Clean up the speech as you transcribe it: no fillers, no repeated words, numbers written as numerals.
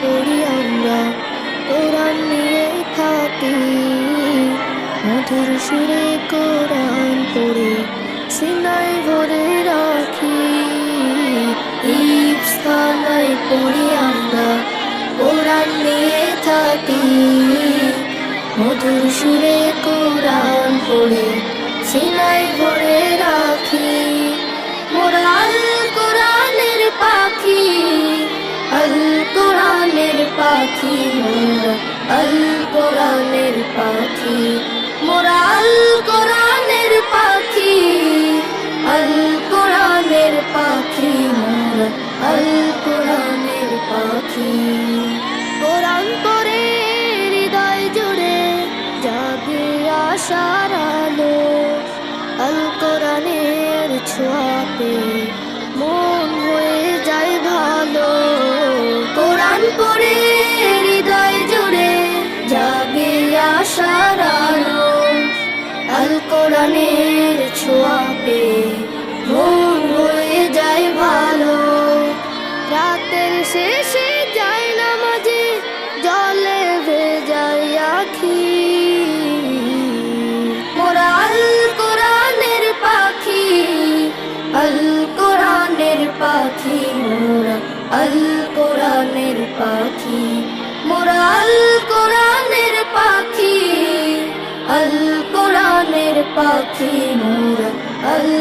পড়ি আমরা, কোরআন নিয়ে থাকি। মধুর সুরে কোরআন পড়ে সিনায় ভরে রাখি। ইফতানায় পড়ি আমরা, কোরআন নিয়ে থাকি। মধুর সুরে কোরআন পড়ে সিনায় ভরে রাখি। মোরা আল কোরআনের পাখি, আল কোরআনের পাখি, মোরা আল কোরআনের পাখি। মোরা আল কোরআনের পাখি, আল কোরআনের পাখি, মোরা আল কোরআনের পাখি। কোরআন পড়ে হৃদয় জুড়ে জাগে আশার আলো। আল কোরআনের ছোঁয়াতে মন হয়ে যায় ভালো। কোরআন পড়ে হৃদয় জুড়ে জাগে আশার আলো। আল কোরআনের ছোঁয়াতে মন হয়ে যায় ভালো। রাতের শেষে যায় নামাজে জলে ভেজাই আখি। মোরা আল কোরআনের পাখি, আল কোরআনের পাখি, মোরা আল কোরআনের পাখি। মোরা আল কোরআনের পাখি, আল কোরআনের পাখি, মোরা আল